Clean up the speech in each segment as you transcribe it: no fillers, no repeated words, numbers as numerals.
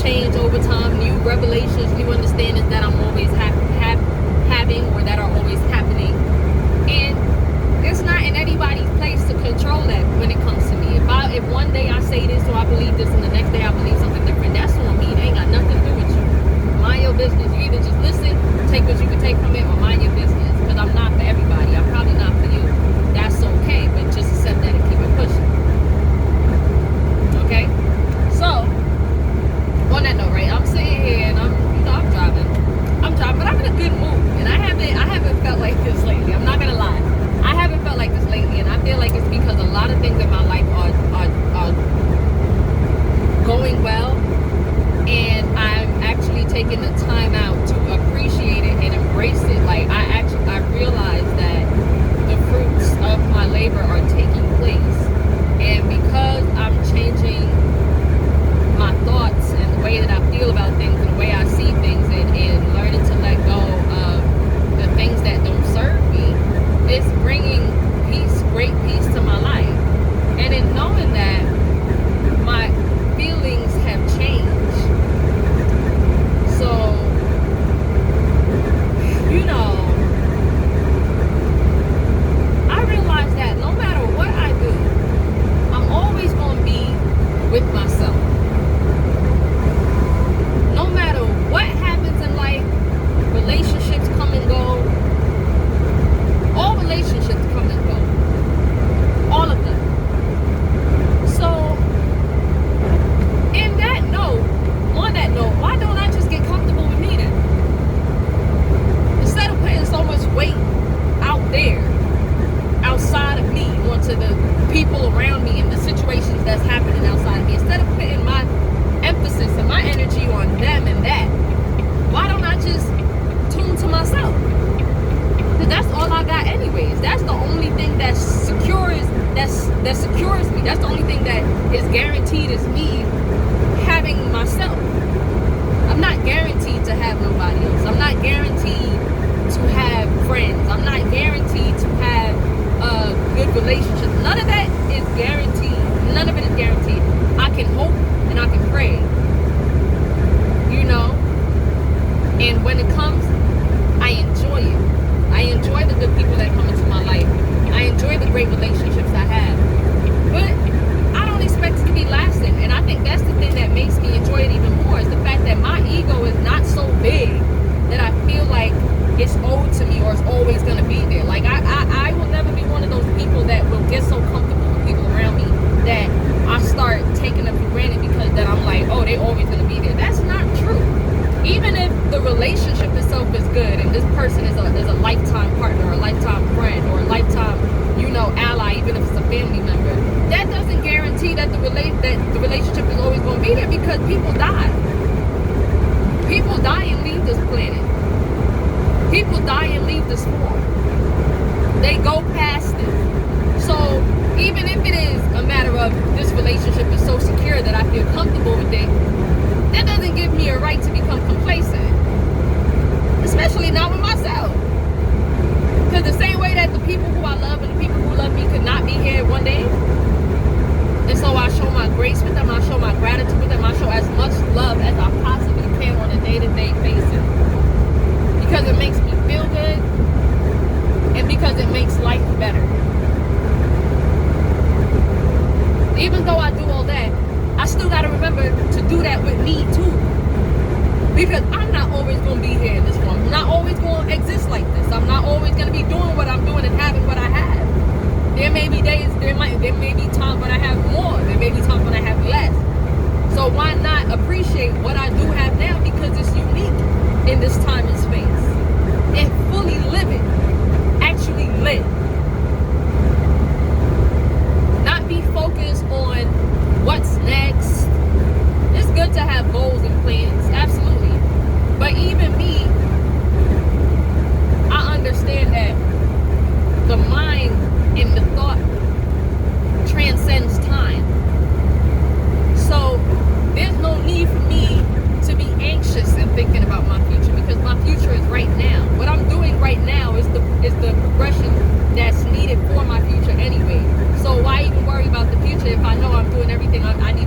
change over time, new revelations, new understandings that I'm always having, or that are always happening. And it's not in anybody's place to control that when it comes to me. If one day I say this or I believe this and the next day I believe something different, that's on me. It ain't got nothing to do with you. Mind your business. You either just listen, take what you can take from it, or mind your business. Because I'm not for everybody. I'm probably not for you. That's okay, but just accept that and keep it pushing. Okay? So, on that note, right? I'm sitting here and I'm driving. But I'm in a good mood. And I haven't felt like this lately. I'm not gonna lie. I haven't felt like this lately, and I feel like it's because a lot of things in my life are going well, and I'm actually taking the time out to appreciate it and embrace it. Like I realize that the fruits of my labor are taking place, and because I'm changing my thoughts and the way that I feel about things and the way I see things, and learning to let go of the things that don't serve me, it's bringing peace, great peace to my life. And in knowing that my feelings have changed, so, I realize that no matter what I do, I'm always going to be with myself. No matter what happens in life, relationships come and go. All relationships come and go. All of them. So, on that note, why don't I just get comfortable with me then? Instead of putting so much weight out there, outside of me, onto the people around me and the situations that's happening outside of me, instead of putting my emphasis and my energy on them and that, why don't I just tune to myself? Because that's all I got anyways. That's the only thing that secures me. That's the only thing that is guaranteed is me having myself. I'm not guaranteed to have nobody else. I'm not guaranteed to have friends. I'm not guaranteed to have good relationships. None of that is guaranteed. None of it is guaranteed. I can hope and I can pray. And when it comes, I enjoy it. I enjoy the good people that come into my life. I enjoy the great relationships I have. But I don't expect it to be lasting. And I think that's the thing that makes me enjoy it even more, is the fact that my ego is not so big that I feel like it's owed to me or it's always going to be there. Like, I will never be one of those people that will get so comfortable with people around me that I start taking them for granted because then I'm like, oh, they're always going to be there. That's not true. Even if the relationship itself is good and this person is a lifetime partner or a lifetime friend or a lifetime, ally, even if it's a family member, that doesn't guarantee that the relationship is always going to be there, because people die. People die and leave this planet. People die and leave this form. They go past it. So even if it is a matter of this relationship is so secure that I feel comfortable with it, that doesn't give me a right to become complacent. Especially not with myself. Because the same way that the people who I love and the people who love me could not be here one day, and so I show my grace with them, I show my gratitude with them, I show as much love as I possibly can on a day-to-day basis. Because it makes me feel good, and because it makes life better. Even though I do all that, I still got to remember to do that with me too. Because I'm not always going to be here in this form. I'm not always going to exist like this. I'm not always going to be doing what I'm doing and having what I have. There may be days, there may be times when I have more. There may be times when I have less. So why not appreciate what I do have now, because it's unique in this time and space. And fully live it. Actually live. Not be focused on what's next. It's good to have goals and plans, absolutely. But even me, I understand that the mind and the thought transcends time. So there's no need for me to be anxious and thinking about my future, because my future is right now. What I'm doing right now is the progression that's needed for my future anyway. So why even worry about the future if I know I'm doing everything I need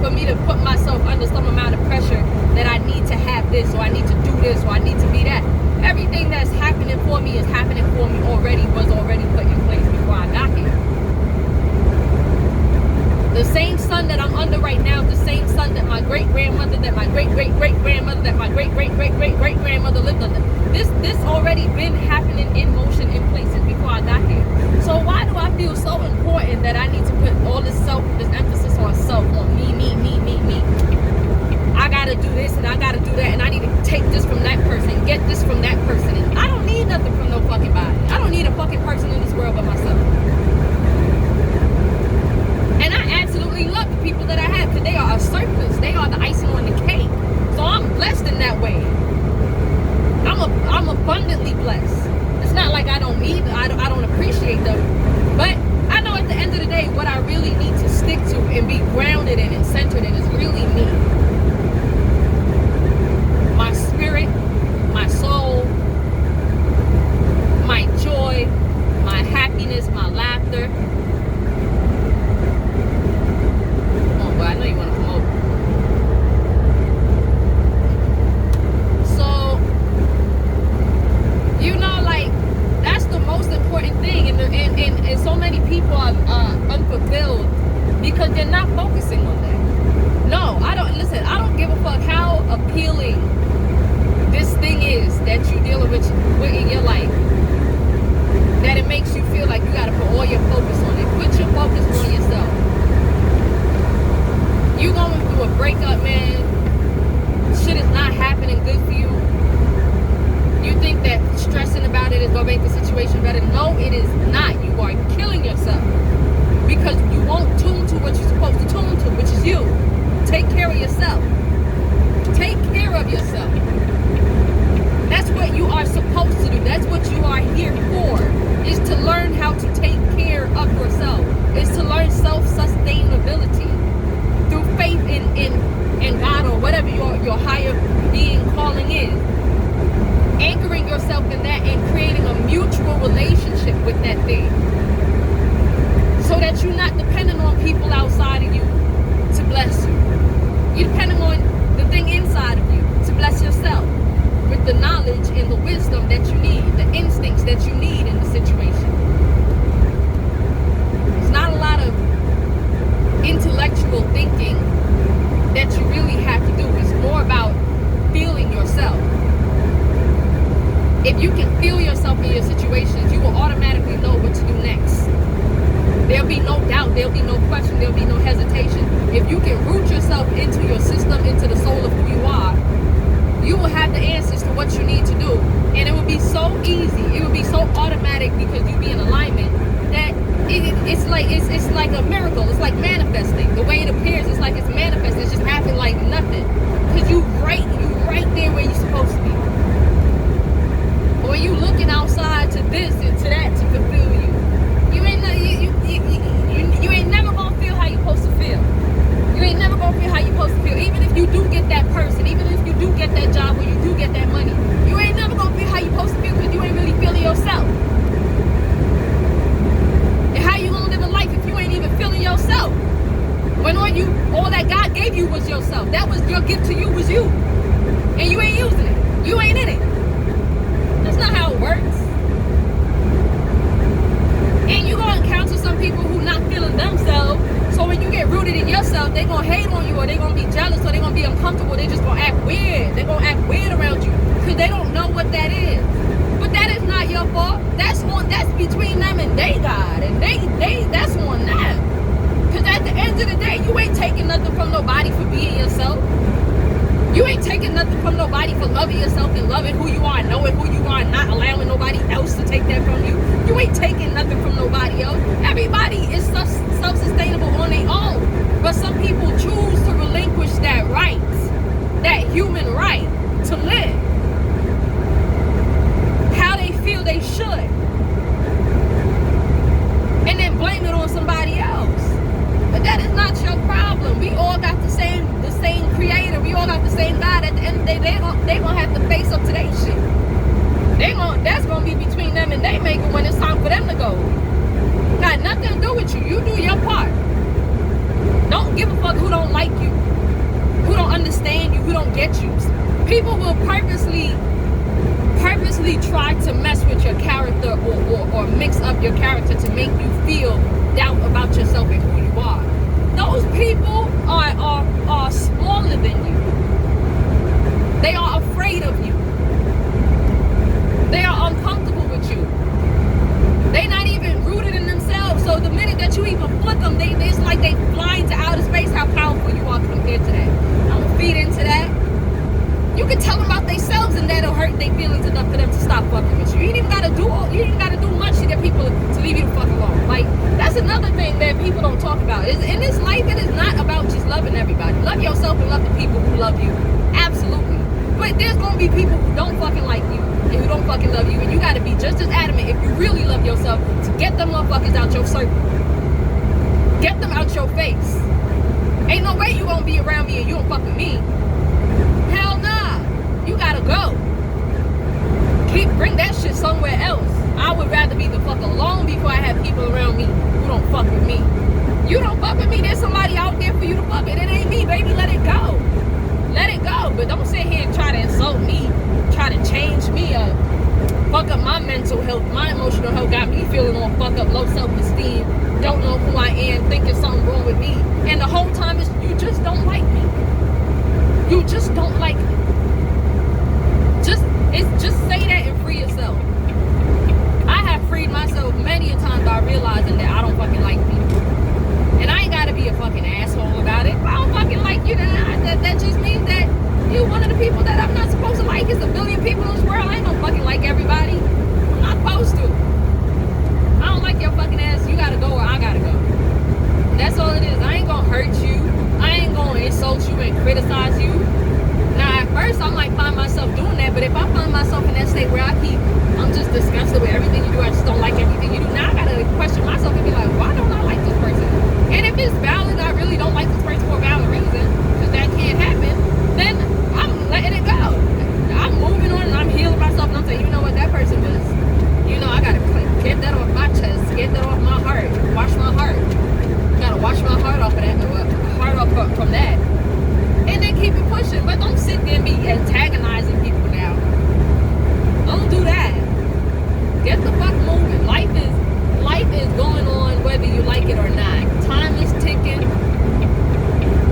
for me to put myself under some amount of pressure that I need to have this, or I need to do this, or I need to be that. Everything that's happening for me is happening for me already, was already put in place before I got here. The same sun that I'm under right now, the same sun that my great-grandmother, that my great-great-great-grandmother, that my great-great-great-great-great-grandmother lived under. This already been happening in motion in places before I got here. So why do I feel so important that I need to put all this emphasis on self, on me? I gotta do this and I gotta do that, and I need to take this from that person, get this from that person. And I don't need nothing from no fucking body. I don't need a fucking person in this world but myself. And I absolutely love the people that I have, because they are a surplus. They are the icing on the cake. So I'm blessed in that way. I'm abundantly blessed. It's not like I don't need them, I don't appreciate them. But I know at the end of the day, what I really need to stick to and be grounded in and centered in is really me. My spirit, my soul, my joy, my happiness, my laughter. Oh, well, I know you want to come over. So, you know, like, that's the most important thing. And so many people are unfulfilled because they're not focusing on that. No, I don't give a fuck how appealing this thing is that you're dealing with in your life, that it makes you feel like you got to put all your focus on it. Put your focus on yourself. You going through a breakup, man. Shit is not happening good for you. You think that stressing about it is going to make the situation better. No, it is not. You are killing yourself because you won't tune to what you're supposed to tune to, which is you. Take care of yourself. Take care of yourself. That's what you are supposed to do. That's what you are here for, is to learn how to take care of yourself. Is to learn self-sustainability through faith in God, or whatever your higher being calling is. Anchoring yourself in that and creating a mutual relationship with that thing, so that you're not dependent on people outside of you to bless you. You're depending on the thing inside of you to bless yourself with the knowledge and the wisdom that you need, the instincts that you need in the situation. There's not a lot of intellectual thinking that you really have to do. It's more about feeling yourself. If you can feel yourself in your situations, you will automatically know what to do next. There'll be no doubt, there'll be no question, there'll be no hesitation. If you can root yourself into your system, into the soul of who you are, you will have the answers to what you need to do. And it will be so easy, it will be so automatic, because you be in alignment, that it's like a miracle. It's like manifesting. The way it appears, it's like it's manifesting. It's just happening like nothing. Because you right there where you're supposed to be. Or you looking outside to this and to that to fulfill you. You ain't never gonna feel how you're supposed to feel. You ain't never gonna feel how you're supposed to feel. Even if you do get that person, even if you do get that job, or you do get that money, you ain't never gonna feel how you're supposed to feel, because you ain't really feeling yourself. And how you gonna live a life if you ain't even feeling yourself? When all that God gave you was yourself. That was your gift to you, was you. And you ain't using it. You ain't in it. That's not how it works. And you're going to encounter some people who not feeling themselves. So when you get rooted in yourself, they're going to hate on you, or they're going to be jealous, or they're going to be uncomfortable. They're just going to act weird. They're going to act weird around you because they don't know what that is. But that is not your fault. That's between them and they God. And that's on them. Because at the end of the day, you ain't taking nothing from nobody for being yourself. You ain't taking nothing from nobody for loving yourself and loving who you are, knowing who you are, and not allowing nobody else to take that from you. You ain't taking nothing from nobody else. Everybody is self-sustainable on their own. But some people choose to relinquish that right, that human right to live how they feel they should. And then blame it on somebody else. But that is not your problem. We all got the same creator. We all got the same God. At the end of the day, they gonna have to face up to their shit. That's gonna be between them and they maker when it's time for them to go. Got nothing to do with you. You do your part. Don't give a fuck who don't like like you, who don't understand you, who don't get you. People will purposely try to mess with your character or mix up your character to make you feel doubt about yourself and who you are. Those people are smaller than you. They are afraid of you. They are uncomfortable with you. They're not even rooted in themselves. So the minute that you even flick them, it's like they fly into outer space how powerful you are compared to that. I'm gonna feed into that. You can tell them about themselves and that'll hurt their feelings enough for them to stop fucking with you. You ain't even gotta do much to get people to leave you the fuck alone. Like, that's another thing that people don't talk about. In this life, it is not about just loving everybody. Love yourself and love the people who love you. Absolutely. But there's gonna be people who don't fucking like you and who don't fucking love you, and you gotta be just as adamant if you really love yourself to get them motherfuckers out your circle. Get them out your face. Ain't no way you gonna be around me and you don't fuck with me. Hell nah. You gotta go. Bring that shit somewhere else. I would rather be the fuck alone before I have people around me who don't fuck with me. You don't fuck with me, there's somebody out there for you to fuck with. It ain't me, baby. Let it go. Let it go. But don't sit here and try to insult me, try to change me up, fuck up my mental health, my emotional health, got me feeling all fucked up, low self-esteem, don't know who I am, thinking something wrong with me. And the whole time is you just don't like me. You just don't like me. Just say that and free yourself. I have freed myself many a time by realizing that I don't fucking like me. And I ain't gotta be a fucking asshole about it. If I don't fucking like you, then that just means that you're one of the people that I'm not supposed to like. There's a billion people in this world. I ain't gonna fucking like everybody. I'm not supposed to. I don't like your fucking ass. You gotta go or I gotta go. That's all it is. I ain't gonna hurt you. I ain't gonna insult you and criticize you. Now, at first, I might find myself doing that, but if I find myself in that state where I'm just disgusted with everything you do, I just don't like everything you do, now I gotta question myself and be like, why don't I like this person? And if it's valid, I really don't like this person for a valid reason, because that can't happen, then I'm letting it go. I'm moving on and I'm healing myself, and I'm saying, you know what, that person was, I gotta get that off my chest, get that off my heart, wash my heart. Gotta wash my heart off of that, heart off from that. And then keep it pushing. But don't sit there and be antagonizing people now. Don't do that. Get the fuck moving. Life is going on whether you like it or not. Time is ticking.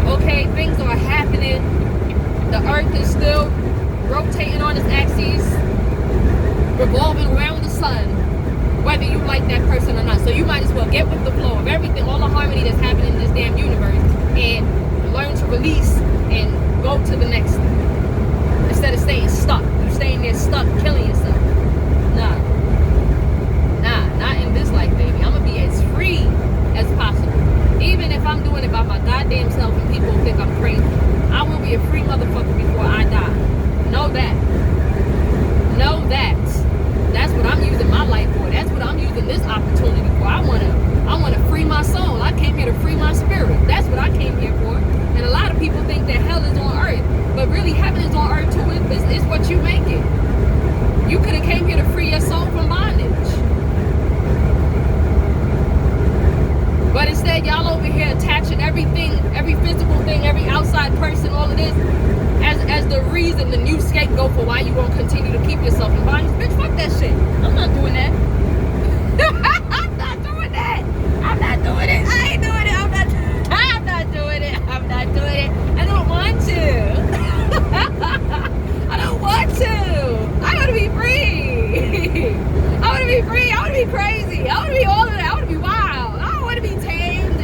Okay, things are happening. The earth is still rotating on its axis, revolving around the sun, whether you like that person or not. So you might as well get with the flow of everything, all the harmony that's happening in this damn universe, and learn to release and go to the next thing. Instead of staying stuck. You staying there stuck, killing yourself. Nah, not in this life, baby. I'm gonna be as free as possible. Even if I'm doing it by my goddamn self and people think I'm crazy, I will be a free motherfucker before I die. Know that. Know that. That's what I'm using my life for. That's what I'm using this opportunity for. I wanna free my soul. I came here to free my spirit. That's what I came here for. And a lot of people think that hell is on earth, but really heaven is on earth too. It's what you make it. You could have came here to free your soul from bondage, but instead y'all over here attaching everything, every physical thing, every outside person, all of this as the reason, the new scapegoat for why you won't continue to keep yourself in bondage. Bitch, fuck that shit. I'm not doing that. I'm not doing that. I'm not doing it. I ain't doing it. I'm not doing it. I'm not doing it. I don't want to. I don't want to. I want to be free. I want to be free. I want to be crazy. I want to be all of that. I want to be wild. I don't want to be tamed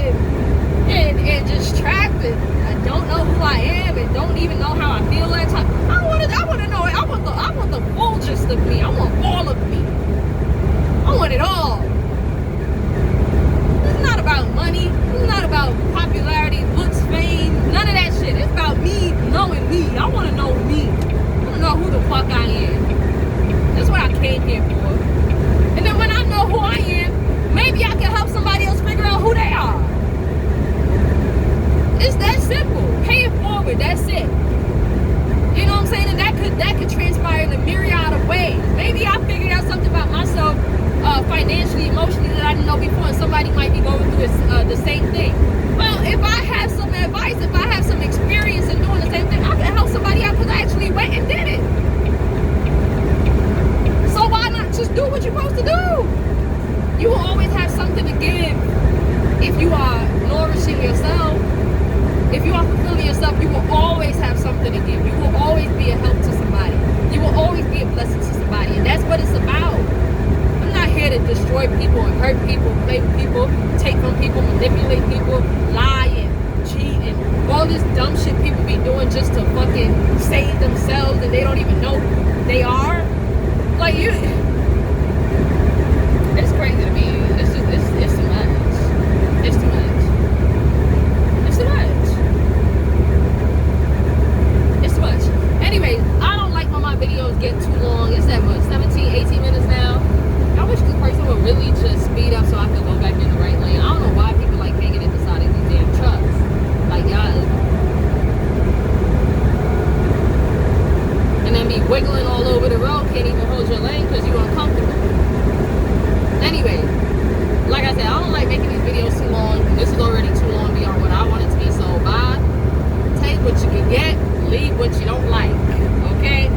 and just trapped and I don't know who I am and don't even know how I feel at time. I want to know it. I want the full gist of me. I want all of me. I want it all. This is not about money. This is not about popularity, looks, fame, none of that shit. It's about me knowing me. I want to know me. I want to know who the fuck I am. That's what I came here for. And then when I know who I am, maybe I can help somebody else figure out who they are. It's that simple. Pay it forward. That's it. You know what I'm saying? And that could transpire in a myriad of ways. Maybe I figured out something about myself financially, emotionally that I didn't know before, and somebody might be going through the same thing. Well, if I have some advice, if I have something to give. You will always be a help to somebody. You will always be a blessing to somebody. And that's what it's about. I'm not here to destroy people and hurt people, play with people, take from people, manipulate people, lie and cheat and all this dumb shit people be doing just to fucking save themselves and they don't even know who they are. Like, you, it's crazy to me. It's just, it's too much. It's too much. It's too much. It's too much. Anyways, I don't like when my videos get too long. It's at what, 17, 18 minutes now? I wish this person would really just speed up so I could go back in the right lane. I don't know why people like hanging at the side of these damn trucks. Like, y'all. And then be wiggling all over the road, can't even hold your lane because you're uncomfortable. Anyway, like I said, I don't like making these videos too long. This is already too long beyond what I want it to be. So bye. Take what you can get, leave what you don't like. Okay?